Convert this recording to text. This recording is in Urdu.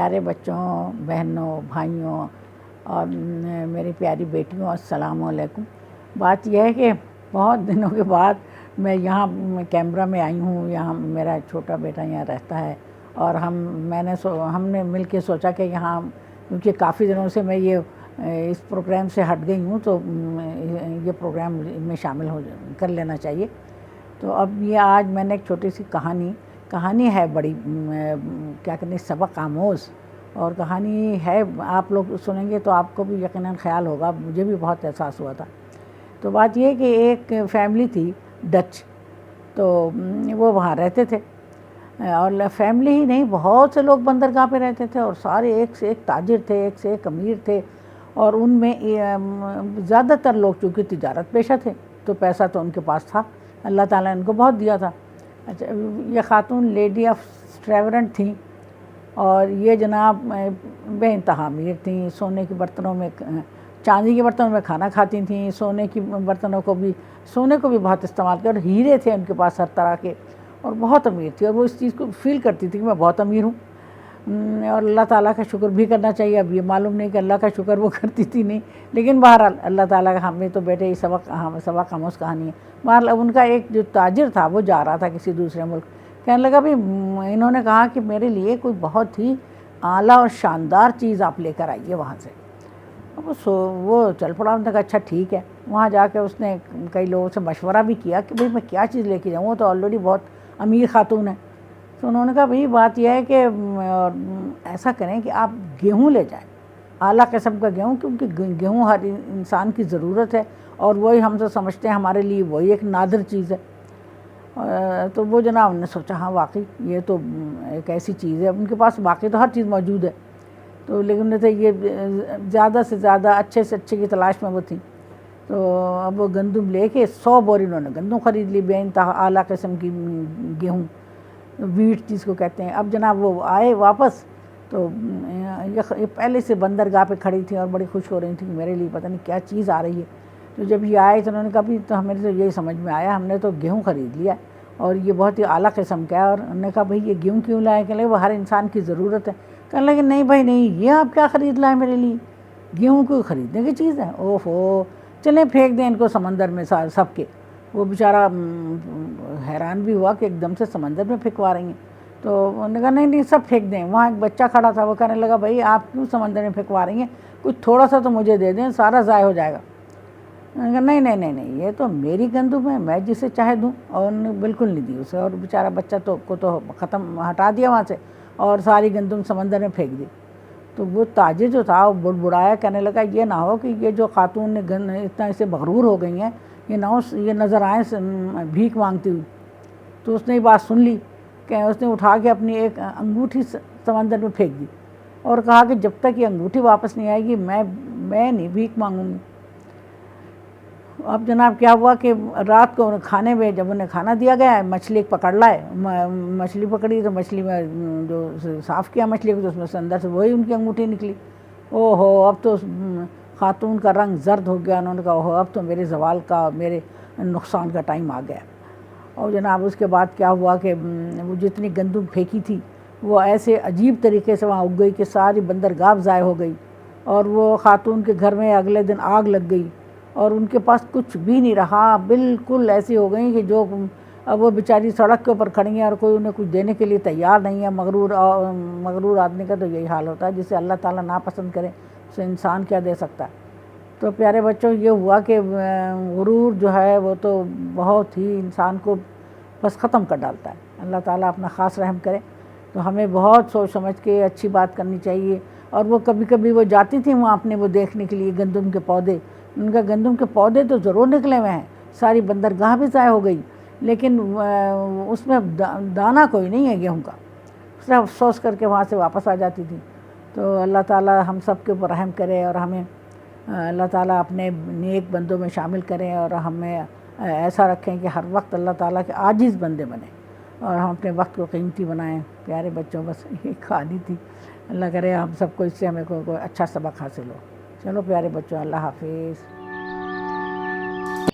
پیارے بچوں، بہنوں، بھائیوں اور میری پیاری بیٹیوں، السلام علیکم۔ بات یہ ہے کہ بہت دنوں کے بعد میں یہاں کیمرہ میں آئی ہوں۔ یہاں میرا چھوٹا بیٹا یہاں رہتا ہے اور ہم نے مل کے سوچا کہ یہاں، کیونکہ کافی دنوں سے میں اس پروگرام سے ہٹ گئی ہوں، تو یہ پروگرام میں شامل کر لینا چاہیے۔ تو اب یہ آج میں نے ایک چھوٹی سی کہانی ہے، بڑی کیا کہتے ہیں، سبق آموز، اور کہانی ہے، آپ لوگ سنیں گے تو آپ کو بھی یقیناً خیال ہوگا، مجھے بھی بہت احساس ہوا تھا۔ تو بات یہ کہ ایک فیملی تھی ڈچ، تو وہ وہاں رہتے تھے، اور فیملی ہی نہیں، بہت سے لوگ بندرگاہ پہ رہتے تھے، اور سارے ایک سے ایک تاجر تھے، ایک سے ایک امیر تھے، اور ان میں زیادہ تر لوگ چونکہ تجارت پیشہ تھے، تو پیسہ تو ان کے پاس تھا، اللہ تعالیٰ نے ان کو بہت دیا تھا۔ اچھا، یہ خاتون لیڈی آف ٹریورنٹ تھیں، اور یہ جناب بے انتہا امیر تھیں، سونے کے برتنوں میں، چاندی کے برتنوں میں کھانا کھاتی تھیں، سونے کو بھی بہت استعمال کیا، اور ہیرے تھے ان کے پاس ہر طرح کے، اور بہت امیر تھی، اور وہ اس چیز کو فیل کرتی تھی کہ میں بہت امیر ہوں، اور اللہ تعالیٰ کا شکر بھی کرنا چاہیے۔ اب یہ معلوم نہیں کہ اللہ کا شکر وہ کرتی تھی نہیں، لیکن بہرحال اللہ تعالیٰ کا، ہمیں تو بیٹے یہ سبق آموز کہانی ہے۔ بہرحال اب ان کا ایک جو تاجر تھا، وہ جا رہا تھا کسی دوسرے ملک، کہنے لگا بھی انہوں نے کہا کہ میرے لیے کوئی بہت ہی اعلیٰ اور شاندار چیز آپ لے کر آئیے وہاں سے۔ وہ چل پڑا، انہوں نے کہا اچھا ٹھیک ہے۔ وہاں جا کے اس نے کئی لوگوں سے مشورہ بھی کیا کہ بھئی میں کیا چیز لے کے جاؤں، وہ تو آلریڈی بہت امیر خاتون ہے۔ تو انہوں نے کہا بھئی بات یہ ہے کہ ایسا کریں کہ آپ گیہوں لے جائیں، اعلیٰ قسم کا گیہوں، کیونکہ گیہوں ہر انسان کی ضرورت ہے، اور وہی ہم تو سمجھتے ہیں ہمارے لیے وہی ایک نادر چیز ہے۔ تو وہ جناب نے سوچا ہاں واقعی یہ تو ایک ایسی چیز ہے، ان کے پاس واقعی تو ہر چیز موجود ہے، تو لیکن یہ زیادہ سے زیادہ اچھے سے اچھے کی تلاش میں وہ تھیں۔ تو اب وہ گندم لے کے 100 بوری انہوں نے گندم خرید لی، بے انتہا اعلیٰ قسم کی گیہوں، ویٹ جس کو کہتے ہیں۔ اب جناب وہ آئے واپس، تو یہ پہلے سے بندرگاہ پہ کھڑی تھیں اور بڑی خوش ہو رہی تھیں کہ میرے لیے پتہ نہیں کیا چیز آ رہی ہے۔ تو جب یہ آئے تو انہوں نے کہا بھی تو ہمیں تو یہی سمجھ میں آیا، ہم نے تو گیہوں خرید لیا اور یہ بہت ہی اعلیٰ قسم کا ہے۔ اور انہوں نے کہا بھئی یہ گیہوں کیوں لائے؟ کہ وہ ہر انسان کی ضرورت ہے۔ کہنے لگے نہیں بھائی نہیں، یہ آپ کیا خرید لائے میرے لیے؟ گیہوں کوئی خریدنے کی چیز ہے؟ اوہو، چلیں پھینک دیں ان کو سمندر میں سب کے۔ وہ بیچارہ حیران بھی ہوا کہ ایک دم سے سمندر میں پھینکوا رہی ہیں۔ تو انہوں نے کہا نہیں سب پھینک دیں۔ وہاں ایک بچہ کھڑا تھا، وہ کہنے لگا بھائی آپ کیوں سمندر میں پھینکوا رہی ہیں، کچھ تھوڑا سا تو مجھے دے دیں، سارا ضائع ہو جائے گا۔ انہوں نے کہا نہیں، یہ تو میری گندم ہے، میں جسے چاہے دوں، اور انہوں نے بالکل نہیں دی اسے، اور بیچارہ بچہ کو تو ہٹا دیا وہاں سے، اور ساری گندم سمندر میں پھینک دی۔ تو وہ تاجر جو تھا وہ بڑبڑایا، کہنے لگا یہ نہ ہو کہ یہ جو خاتون نے اتنا اسے مغرور ہو گئی ہیں، یہ نظر آئیں بھیک مانگتی ہوئی۔ تو اس نے یہ بات سن لی کہ اس نے اٹھا کے اپنی ایک انگوٹھی سمندر میں پھینک دی، اور کہا کہ جب تک یہ انگوٹھی واپس نہیں آئے گی میں نہیں بھیک مانگوں گی۔ اب جناب کیا ہوا کہ رات کو کھانے میں جب انہیں کھانا دیا گیا، مچھلی پکڑ لائے، مچھلی پکڑی تو مچھلی میں جو صاف کیا مچھلی کو، تو اس میں سے اندر سے وہی ان کی انگوٹھی نکلی۔ اوہو، اب تو خاتون کا رنگ زرد ہو گیا۔ انہوں نے کہا اوہو، اب تو میرے زوال کا، میرے نقصان کا ٹائم آ گیا۔ اور جناب اس کے بعد کیا ہوا کہ وہ جتنی گندم پھینکی تھی وہ ایسے عجیب طریقے سے وہاں اگ گئی کہ ساری بندرگاہ ضائع ہو گئی، اور وہ خاتون کے گھر میں اگلے دن آگ لگ گئی، اور ان کے پاس کچھ بھی نہیں رہا، بالکل ایسی ہو گئی کہ جو اب وہ بیچاری سڑک کے اوپر کھڑی ہیں اور کوئی انہیں کچھ دینے کے لیے تیار نہیں ہے۔ مغرور آدمی کا تو یہی حال ہوتا ہے، جسے اللہ تعالیٰ ناپسند کرے اسے انسان کیا دے سکتا ہے۔ تو پیارے بچوں، یہ ہوا کہ غرور جو ہے وہ تو بہت ہی انسان کو بس ختم کر ڈالتا ہے۔ اللہ تعالیٰ اپنا خاص رحم کرے۔ تو ہمیں بہت سوچ سمجھ کے اچھی بات کرنی چاہیے۔ اور وہ کبھی وہ جاتی تھیں وہاں اپنے وہ دیکھنے کے لیے گندم کے پودے، ان کا گندم کے پودے تو ضرور نکلے ہوئے ہیں، ساری بندرگاہ بھی ضائع ہو گئی، لیکن اس میں دانہ کوئی نہیں ہے گیہوں کا۔ صرف افسوس کر کے وہاں سے واپس آ جاتی تھی۔ تو اللہ تعالیٰ ہم سب کے اوپر رحم کرے، اور ہمیں اللہ تعالیٰ اپنے نیک بندوں میں شامل کریں، اور ہمیں ایسا رکھیں کہ ہر وقت اللہ تعالیٰ کے عاجز بندے بنیں، اور ہم اپنے وقت کو قیمتی بنائیں۔ پیارے بچوں، بس یہ کہانی تھی، اللہ کرے ہم سب کو اس سے ہمیں کوئی اچھا سبق حاصل ہو۔ چلو پیارے بچوں، اللہ حافظ۔